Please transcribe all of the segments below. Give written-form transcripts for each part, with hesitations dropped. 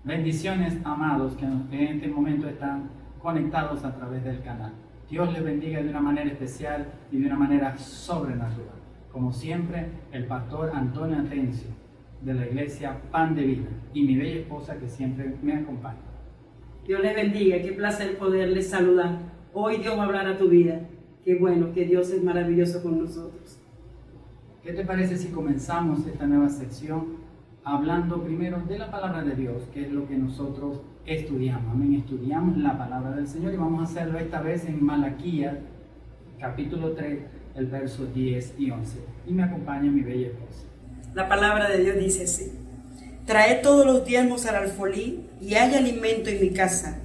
Bendiciones, amados, que en este momento están conectados a través del canal. Dios les bendiga de una manera especial y de una manera sobrenatural. Como siempre, el pastor Antonio Atencio, de la iglesia Pan de Vida, y mi bella esposa que siempre me acompaña. Dios les bendiga, qué placer poderles saludar. Hoy Dios va a hablar a tu vida. Qué bueno, que Dios es maravilloso con nosotros. ¿Qué te parece si comenzamos esta nueva sección hablando primero de la palabra de Dios, que es lo que nosotros estudiamos? Amén. Estudiamos la palabra del Señor y vamos a hacerlo esta vez en Malaquías, capítulo 3, el verso 10 y 11. Y me acompaña mi bella esposa. La palabra de Dios dice así: traed todos los diezmos al alfolí y hay alimento en mi casa,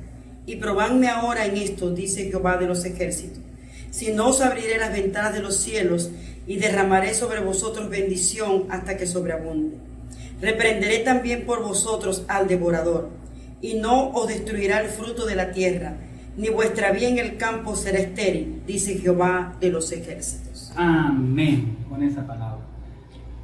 y probadme ahora en esto, dice Jehová de los ejércitos. Si no, os abriré las ventanas de los cielos y derramaré sobre vosotros bendición hasta que sobreabunde. Reprenderé también por vosotros al devorador, y no os destruirá el fruto de la tierra, ni vuestra vía en el campo será estéril, dice Jehová de los ejércitos. Amén, con esa palabra.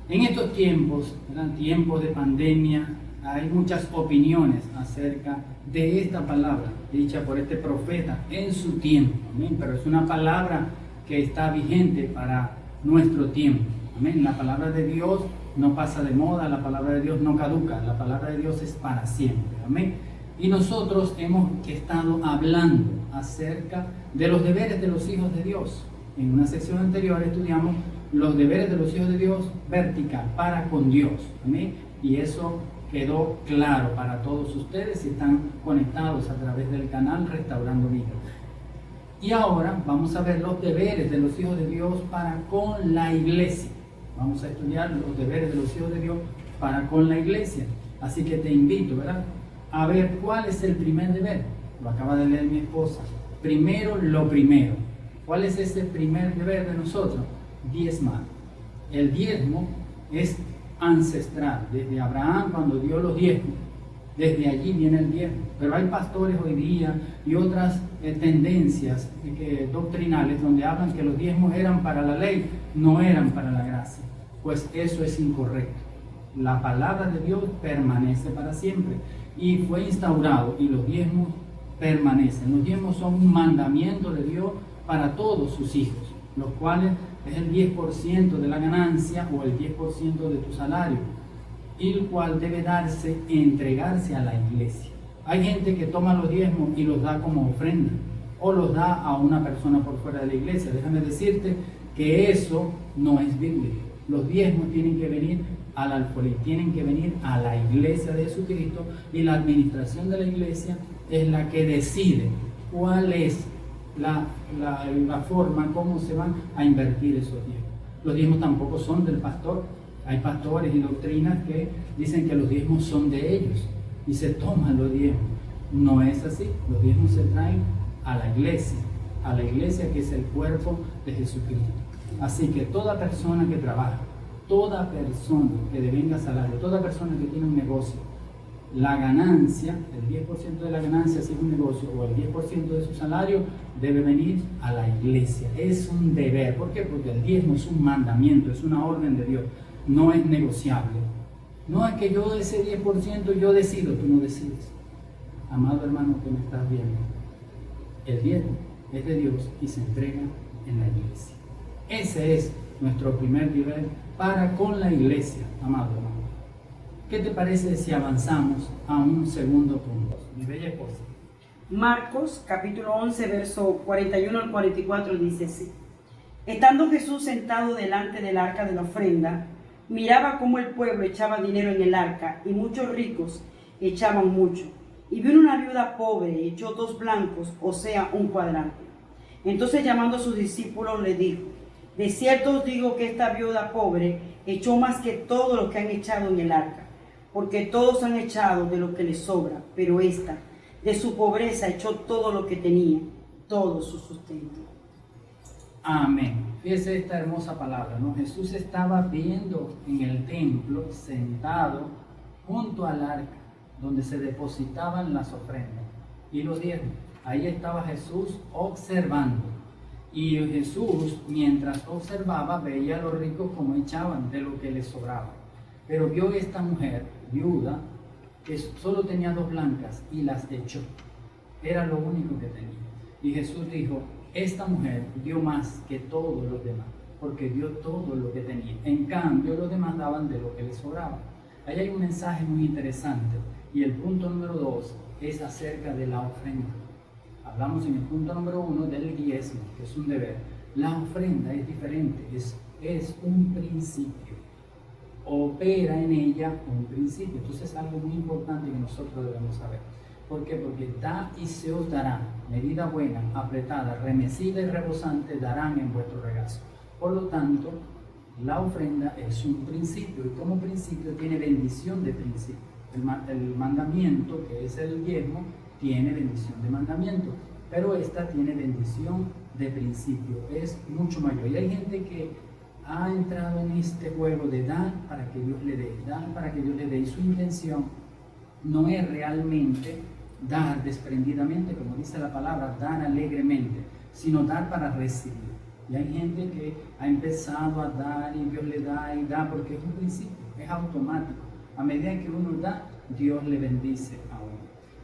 En estos tiempos, ¿verdad? Tiempos de pandemia, hay muchas opiniones acerca de esta palabra, dicha por este profeta en su tiempo. Amén, pero es una palabra que está vigente para nuestro tiempo. Amén, la palabra de Dios no pasa de moda, la palabra de Dios no caduca, la palabra de Dios es para siempre. Amén. Y nosotros hemos estado hablando acerca de los deberes de los hijos de Dios. En una sección anterior estudiamos los deberes de los hijos de Dios vertical, para con Dios. Amén. Y eso quedó claro para todos ustedes si están conectados a través del canal Restaurando Vida. Y ahora vamos a ver los deberes de los hijos de Dios para con la iglesia. Vamos a estudiar los deberes de los hijos de Dios para con la iglesia. Así que te invito, ¿verdad?, a ver cuál es el primer deber. Lo acaba de leer mi esposa. Primero, lo primero. ¿Cuál es ese primer deber de nosotros? Diezmar. El diezmo es ancestral. Desde Abraham, cuando dio los diezmos, desde allí viene el diezmo. Pero hay pastores hoy día y otras tendencias doctrinales donde hablan que los diezmos eran para la ley, no eran para la gracia. Pues eso es incorrecto. La palabra de Dios permanece para siempre y fue instaurado, y los diezmos permanecen. Los diezmos son un mandamiento de Dios para todos sus hijos, los cuales es el 10% de la ganancia o el 10% de tu salario, y el cual debe darse, entregarse a la iglesia. Hay gente que toma los diezmos y los da como ofrenda, o los da a una persona por fuera de la iglesia. Déjame decirte que eso no es bíblico. Los diezmos tienen que venir al alfolí, tienen que venir a la iglesia de Jesucristo, y la administración de la iglesia es la que decide cuál es la forma, cómo se van a invertir esos diezmos. Los diezmos tampoco son del pastor. Hay pastores y doctrinas que dicen que los diezmos son de ellos y se toman los diezmos. No es así. Los diezmos se traen a la iglesia que es el cuerpo de Jesucristo. Así que toda persona que trabaja, toda persona que devenga salario, toda persona que tiene un negocio, la ganancia, el 10% de la ganancia, si es un negocio, o el 10% de su salario, debe venir a la iglesia. Es un deber. ¿Por qué? Porque el diezmo es un mandamiento, es una orden de Dios. No es negociable. No es que yo ese 10% yo decido, tú no decides. Amado hermano que me estás viendo, el diezmo es de Dios y se entrega en la iglesia. Ese es nuestro primer deber para con la iglesia, amado hermano. ¿Qué te parece si avanzamos a un segundo punto? Mi bella esposa. Marcos capítulo 11, verso 41 al 44 dice así: estando Jesús sentado delante del arca de la ofrenda, miraba cómo el pueblo echaba dinero en el arca, y muchos ricos echaban mucho. Y vino una viuda pobre y echó 2 blancos, o sea, un cuadrante. Entonces, llamando a sus discípulos, le dijo: de cierto os digo que esta viuda pobre echó más que todos los que han echado en el arca, porque todos han echado de lo que les sobra, pero esta, de su pobreza, echó todo lo que tenía, todo su sustento. Amén. Fíjese esta hermosa palabra, ¿no? Jesús estaba viendo en el templo, sentado junto al arca, donde se depositaban las ofrendas y los diezmos. Ahí estaba Jesús observando. Y Jesús, mientras observaba, veía a los ricos como echaban de lo que les sobraba. Pero vio esta mujer, viuda, que solo tenía 2 blancas y las echó. Era lo único que tenía. Y Jesús dijo, esta mujer dio más que todos los demás, porque dio todo lo que tenía. En cambio, los demás daban de lo que les sobraba. Ahí hay un mensaje muy interesante. Y el punto número 2 es acerca de la ofrenda. Hablamos en el punto número 1 del diezmo, que es un deber. La ofrenda es diferente, es un principio. Opera en ella un principio. Entonces es algo muy importante que nosotros debemos saber. ¿Por qué? Porque da y se os dará, medida buena, apretada, remecida y rebosante, darán en vuestro regazo. Por lo tanto, la ofrenda es un principio y como principio tiene bendición de principio. El mandamiento, que es el diezmo, tiene bendición de mandamiento, pero esta tiene bendición de principio, es mucho mayor. Y hay gente que ha entrado en este juego de dar para que Dios le dé, dar para que Dios le dé, y su intención no es realmente dar desprendidamente, como dice la palabra, dar alegremente, sino dar para recibir. Y hay gente que ha empezado a dar y Dios le da y da porque es un principio, es automático. A medida que uno da, Dios le bendice a uno.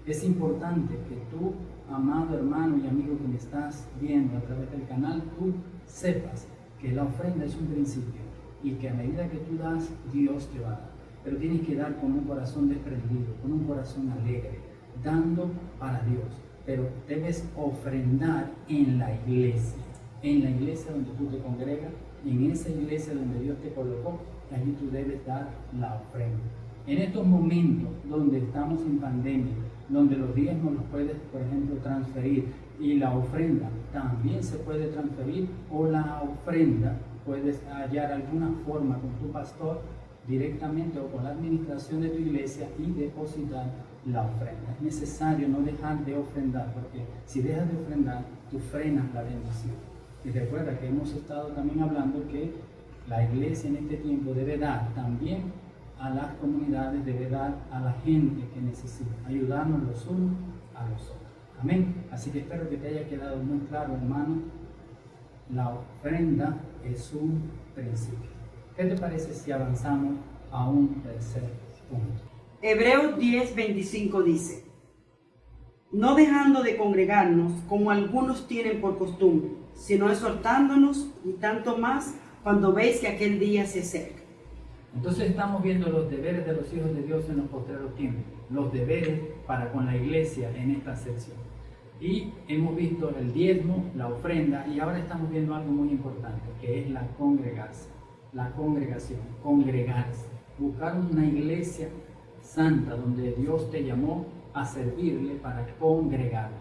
Es importante que tú, amado hermano y amigo que me estás viendo a través del canal, tú sepas que la ofrenda es un principio y que a medida que tú das, Dios te va a dar. Pero tienes que dar con un corazón desprendido, con un corazón alegre, dando para Dios. Pero debes ofrendar en la iglesia donde tú te congregas, en esa iglesia donde Dios te colocó, allí tú debes dar la ofrenda. En estos momentos donde estamos en pandemia, donde los diezmos los puedes, por ejemplo, transferir y la ofrenda también se puede transferir, o la ofrenda puedes hallar alguna forma con tu pastor directamente o con la administración de tu iglesia y depositar la ofrenda. Es necesario no dejar de ofrendar, porque si dejas de ofrendar, tú frenas la bendición. Y recuerda que hemos estado también hablando que la iglesia en este tiempo debe dar también a las comunidades, debe dar a la gente que necesita, ayudarnos los unos a los otros. Amén. Así que espero que te haya quedado muy claro, hermano. La ofrenda es un principio. ¿Qué te parece si avanzamos a un tercer punto? Hebreos 10:25 dice, no dejando de congregarnos como algunos tienen por costumbre, sino exhortándonos, y tanto más cuando veis que aquel día se acerca. Entonces estamos viendo los deberes de los hijos de Dios en los postreros tiempos, los deberes para con la iglesia en esta sección. Y hemos visto el diezmo, la ofrenda, y ahora estamos viendo algo muy importante, que es la congregarse, la congregación, congregarse, buscar una iglesia santa donde Dios te llamó a servirle para congregar.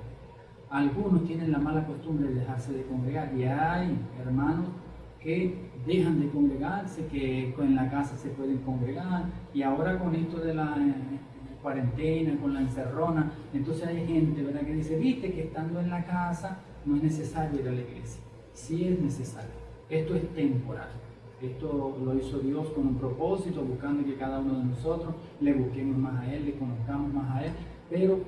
Algunos tienen la mala costumbre de dejarse de congregar, y hay hermanos que dejan de congregarse, que en la casa se pueden congregar, y ahora con esto de la cuarentena, con la encerrona, entonces hay gente, ¿verdad?, que dice, viste que estando en la casa no es necesario ir a la iglesia. Sí es necesario, esto es temporal, esto lo hizo Dios con un propósito, buscando que cada uno de nosotros le busquemos más a Él, le conozcamos más a Él, pero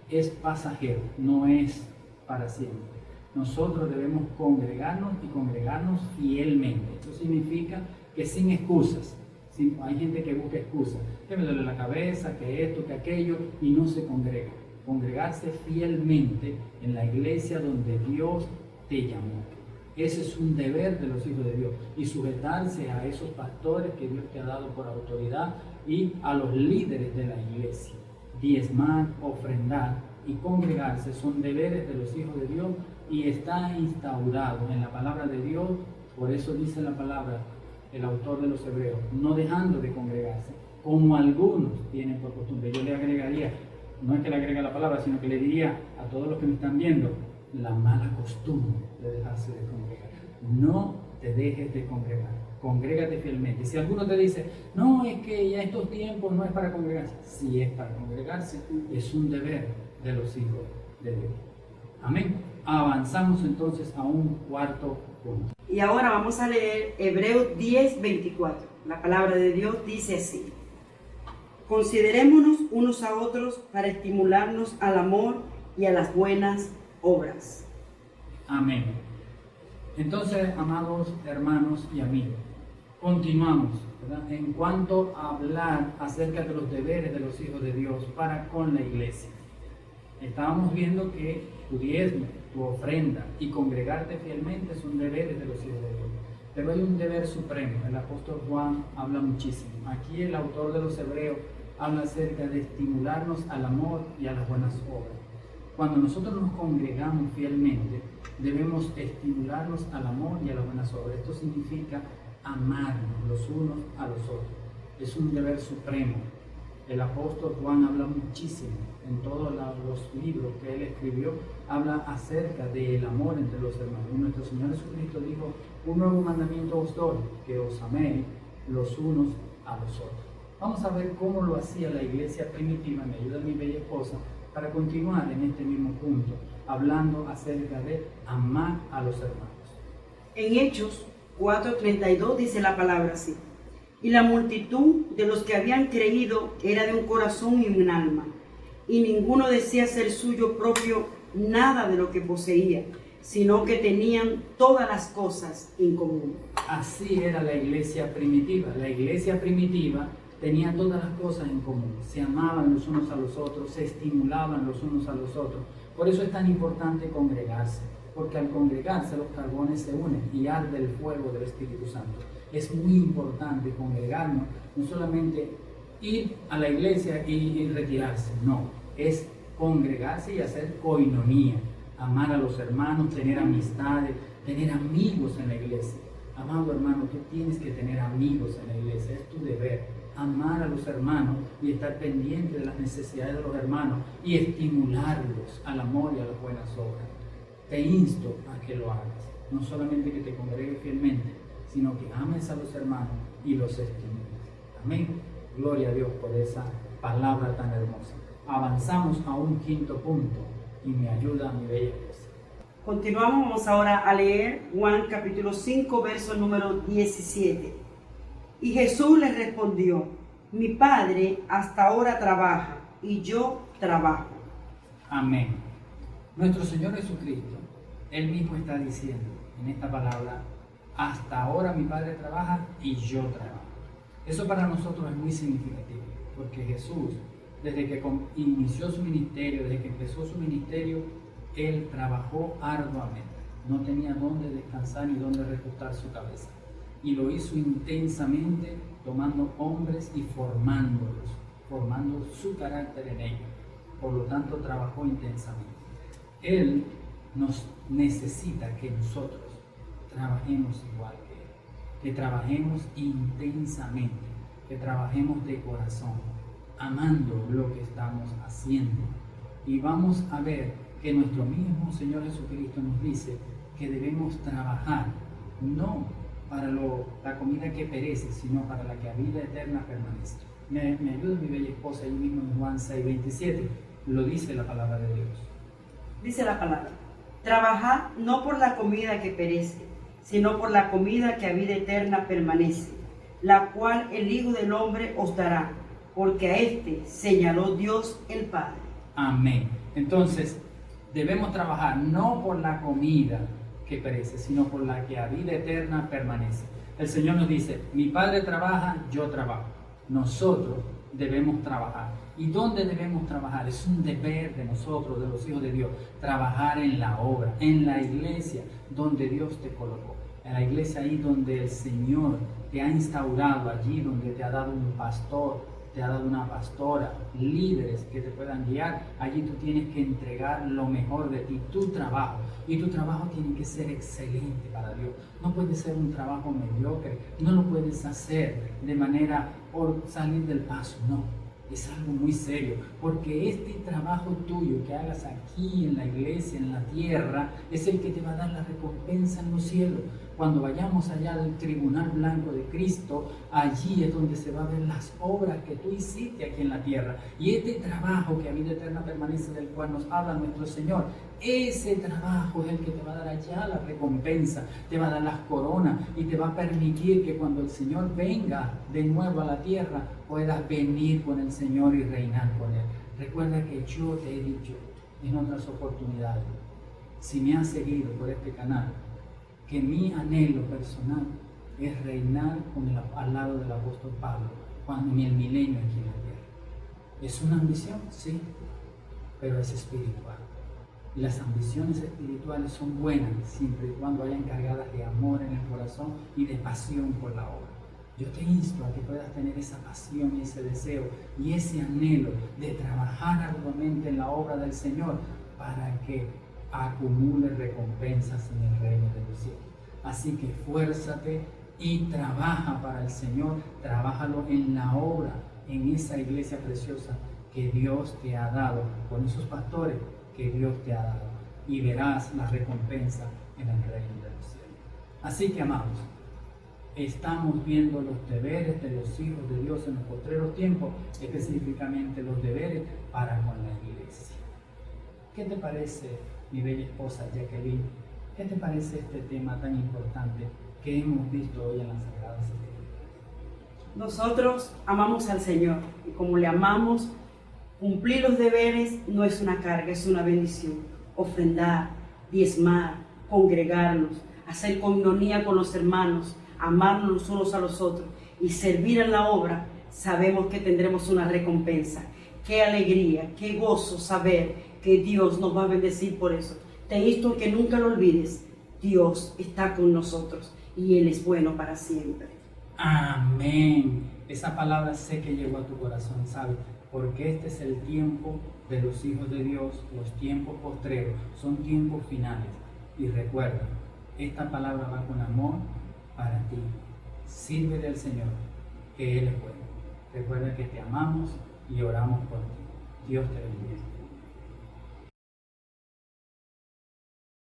es pasajero, no es para siempre. Nosotros debemos congregarnos y congregarnos fielmente. Esto significa que sin excusas. Hay gente que busca excusas, que me duele la cabeza, que esto, que aquello, y no se congrega. Congregarse fielmente en la iglesia donde Dios te llamó. Ese es un deber de los hijos de Dios. Y sujetarse a esos pastores que Dios te ha dado por autoridad y a los líderes de la iglesia. Diezmar, ofrendar y congregarse son deberes de los hijos de Dios y está instaurado en la palabra de Dios. Por eso dice la palabra, el autor de los Hebreos, no dejando de congregarse, como algunos tienen por costumbre. Yo le agregaría, no es que le agregue la palabra, sino que le diría a todos los que me están viendo, la mala costumbre de dejarse de congregar. No te dejes de congregar, congrégate fielmente. Si alguno te dice, no, es que ya estos tiempos no es para congregarse, sí es para congregarse, es un deber de los hijos de Dios. Amén. Avanzamos entonces a un cuarto punto. Y ahora vamos a leer Hebreos 10:24. La palabra de Dios dice así: considerémonos unos a otros para estimularnos al amor y a las buenas obras. Amén. Entonces, amados hermanos y amigos, continuamos ¿verdad? En cuanto a hablar acerca de los deberes de los hijos de Dios para con la iglesia. Estábamos viendo que tu diezmo, tu ofrenda y congregarte fielmente son deberes de los hijos de Dios. Pero hay un deber supremo. El apóstol Juan habla muchísimo. Aquí el autor de los Hebreos habla acerca de estimularnos al amor y a las buenas obras. Cuando nosotros nos congregamos fielmente, debemos estimularnos al amor y a las buenas obras. Esto significa amarnos los unos a los otros. Es un deber supremo. El apóstol Juan habla muchísimo en todos los libros que él escribió, habla acerca del amor entre los hermanos. Y nuestro Señor Jesucristo dijo: un nuevo mandamiento os doy, que os améis los unos a los otros. Vamos a ver cómo lo hacía la iglesia primitiva. Me ayuda mi bella esposa para continuar en este mismo punto, hablando acerca de amar a los hermanos. En Hechos 4:32 dice la palabra así: y la multitud de los que habían creído era de un corazón y un alma, y ninguno decía ser suyo propio nada de lo que poseía, sino que tenían todas las cosas en común. Así era la iglesia primitiva. La iglesia primitiva tenía todas las cosas en común. Se amaban los unos a los otros, se estimulaban los unos a los otros. Por eso es tan importante congregarse, porque al congregarse los carbones se unen y arde el fuego del Espíritu Santo. Es muy importante congregarnos, no solamente ir a la iglesia y retirarse, no, es congregarse y hacer coinonía, amar a los hermanos, tener amistades, tener amigos en la iglesia. Amado hermano, tú tienes que tener amigos en la iglesia, es tu deber, amar a los hermanos y estar pendiente de las necesidades de los hermanos y estimularlos al amor y a las buenas obras. Te insto a que lo hagas, no solamente que te congregues fielmente, sino que ames a los hermanos y los estimules. Amén. Gloria a Dios por esa palabra tan hermosa. Avanzamos a un quinto punto y me ayuda mi bella esposa. Continuamos, vamos ahora a leer Juan capítulo 5, verso número 17. Y Jesús les respondió: mi Padre hasta ahora trabaja y yo trabajo. Amén. Nuestro Señor Jesucristo, Él mismo está diciendo en esta palabra: hasta ahora mi Padre trabaja y yo trabajo. Eso para nosotros es muy significativo, porque Jesús, desde que inició su ministerio, desde que empezó su ministerio, Él trabajó arduamente. No tenía dónde descansar ni dónde recostar su cabeza. Y lo hizo intensamente, tomando hombres y formándolos, formando su carácter en ellos. Por lo tanto, trabajó intensamente. Él nos necesita que nosotros trabajemos igual que trabajemos intensamente, que trabajemos de corazón, amando lo que estamos haciendo. Y vamos a ver que nuestro mismo Señor Jesucristo nos dice que debemos trabajar, no para la comida que perece, sino para la que a vida eterna permanece. Me ayuda mi bella esposa, ahí mismo en Juan 6:27, lo dice la palabra de Dios. Dice la palabra: trabajad no por la comida que perece, sino por la comida que a vida eterna permanece, la cual el Hijo del Hombre os dará, porque a éste señaló Dios el Padre. Amén. Entonces, debemos trabajar no por la comida que perece, sino por la que a vida eterna permanece. El Señor nos dice: mi Padre trabaja, yo trabajo. Nosotros debemos trabajar. ¿Y dónde debemos trabajar? Es un deber de nosotros, de los hijos de Dios, trabajar en la obra, en la iglesia donde Dios te colocó. En la iglesia ahí donde el Señor te ha instaurado, allí donde te ha dado un pastor, te ha dado una pastora, líderes que te puedan guiar. Allí tú tienes que entregar lo mejor de ti, tu trabajo. Y tu trabajo tiene que ser excelente para Dios. No puede ser un trabajo mediocre, no lo puedes hacer de manera por salir del paso, no. Es algo muy serio, porque este trabajo tuyo que hagas aquí en la iglesia, en la tierra, es el que te va a dar la recompensa en los cielos. Cuando vayamos allá del tribunal blanco de Cristo, allí es donde se va a ver las obras que tú hiciste aquí en la tierra. Y este trabajo que a vida eterna permanece, del cual nos habla nuestro Señor, ese trabajo es el que te va a dar allá la recompensa, te va a dar las coronas y te va a permitir que cuando el Señor venga de nuevo a la tierra, puedas venir con el Señor y reinar con Él. Recuerda que yo te he dicho en otras oportunidades, si me has seguido por este canal, que mi anhelo personal es reinar al lado del apóstol Pablo cuando en el milenio aquí en la tierra. ¿Es una ambición? Sí, pero es espiritual. Y las ambiciones espirituales son buenas siempre y cuando hayan cargadas de amor en el corazón y de pasión por la obra. Yo te insto a que puedas tener esa pasión y ese deseo y ese anhelo de trabajar arduamente en la obra del Señor para que acumule recompensas en el reino de los cielos. Así que esfuérzate y trabaja para el Señor, trabájalo en la obra, en esa iglesia preciosa que Dios te ha dado, con esos pastores que Dios te ha dado, y verás la recompensa en el reino de los cielos. Así que, amados, estamos viendo los deberes de los hijos de Dios en los postreros tiempos, específicamente los deberes para con la iglesia. ¿Qué te parece, mi bella esposa Jacqueline? ¿Qué te parece este tema tan importante que hemos visto hoy en las Sagradas Escrituras? Nosotros amamos al Señor y como le amamos, cumplir los deberes no es una carga, es una bendición. Ofrendar, diezmar, congregarnos, hacer coinonía con los hermanos, amarnos los unos a los otros y servir en la obra, sabemos que tendremos una recompensa. Qué alegría, qué gozo saber que Dios nos va a bendecir por eso. Te insto que nunca lo olvides, Dios está con nosotros y Él es bueno para siempre. Amén. Esa palabra sé que llegó a tu corazón, ¿sabes? Porque este es el tiempo de los hijos de Dios, los tiempos postreros, son tiempos finales. Y recuerda, esta palabra va con amor para ti. Sírvele al Señor, que Él es bueno. Recuerda que te amamos y oramos por ti. Dios te bendiga.